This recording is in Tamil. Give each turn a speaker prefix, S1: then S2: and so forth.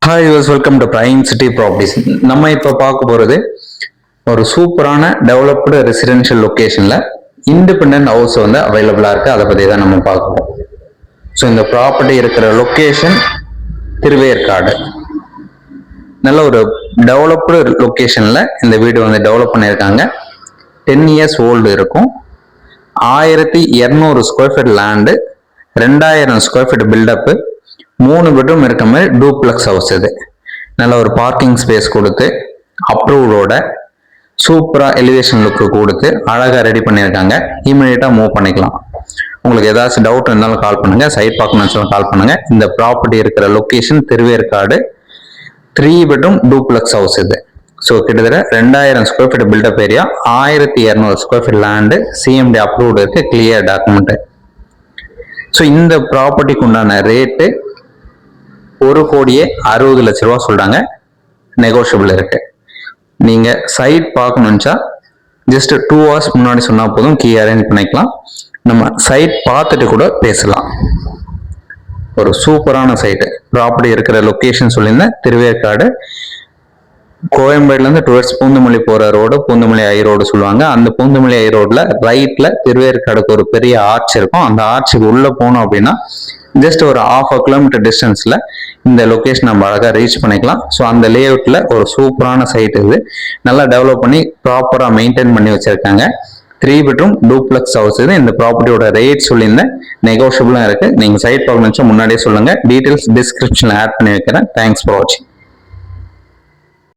S1: Hi use welcome to prime city properties. நம்ம இப்போ பார்க்க போகிறது ஒரு சூப்பரான டெவலப்டு ரெசிடென்ஷியல் லொக்கேஷனில் இண்டிபெண்ட் ஹவுஸ் வந்து அவைலபிளாக இருக்குது. அதை பற்றி தான் நம்ம பார்க்குறோம். ஸோ இந்த ப்ராப்பர்ட்டி இருக்கிற லொக்கேஷன் திருவேற்காடு. நல்ல ஒரு டெவலப்டு லொக்கேஷனில் இந்த வீடு வந்து டெவலப் பண்ணியிருக்காங்க. 10 இயர்ஸ் ஓல்டு இருக்கும். 1200 square feet land, 2000 square feet build up, 3 bedroom இருக்க மாதிரி டூப்ளெக்ஸ் ஹவுஸ். இது நல்ல ஒரு பார்க்கிங் ஸ்பேஸ் கொடுத்து அப்ரூவ்டோட சூப்பராக எலிவேஷன் லுக்கு கொடுத்து அழகாக ரெடி பண்ணியிருக்காங்க. இமீடியட்டாக மூவ் பண்ணிக்கலாம். உங்களுக்கு ஏதாச்சும் டவுட் இருந்தாலும் கால் பண்ணுங்க. சைட் பார்க்கணும்னு கால் பண்ணுங்க. இந்த ப்ராப்பர்ட்டி இருக்கிற location Thiruverkadu. 3 bedroom duplex house இது. ஸோ கிட்டத்தட்ட 2000 square feet build up area, 1200 square feet land, CMD approved இருக்கு, கிளியர் டாக்குமெண்ட். ஸோ இந்த ப்ராப்பர்ட்டிக்கு உண்டான ரேட்டு 1,60,00,000 சொல்றாங்க. நெகோஷியபிள் இருக்கு. நீங்க சைட் பார்க்கணும்னு ஜஸ்ட் 2 hours முன்னாடி சொன்னா போதும், கீ அரேஞ்ச் பண்ணிக்கலாம். நம்ம சைட் பார்த்துட்டு கூட பேசலாம். ஒரு சூப்பரான சைட்டு. ப்ராப்பர்ட்டி இருக்கிற லொக்கேஷன் சொல்லியிருந்தேன், திருவேற்காடு. கோயம்பேடுலேருந்து டுவர்ட்ஸ் பூந்தமல்லி போகிற ரோடு பூந்தமல்லி ஐ ரோடு சொல்லுவாங்க. அந்த பூந்தமல்லி ஐ ரோடில் ரைட்டில் திருவேற்காடுக்கு ஒரு பெரிய ஆர்ச் இருக்கும். அந்த ஆர்ச்சுக்கு உள்ளே போனோம் அப்படின்னா ஜஸ்ட் ஒரு 1/2 கிலோமீட்டர் டிஸ்டன்ஸில் இந்த லொக்கேஷன் நம்ம அழகாக ரீச் பண்ணிக்கலாம். ஸோ அந்த லேஅவுட்டில் ஒரு சூப்பரான சைட் இது. நல்லா டெவலப் பண்ணி ப்ராப்பராக மெயின்டைன் பண்ணி வச்சுருக்காங்க. 3 பெட்ரூம் டூப்ளெக்ஸ் ஹவுஸ் இது. இந்த ப்ராப்பர்ட்டியோட ரேட் சொல்லியிருந்தேன், நெகோஷியபிளாக இருக்குது. நீங்கள் சைட் பார்க்கணும்னு முன்னாடியே சொல்லுங்கள். டீட்டெயில்ஸ் டிஸ்கிரிப்ஷனில் ஆட் பண்ணி வைக்கிறேன். தேங்க்ஸ் ஃபார் வாட்சிங்.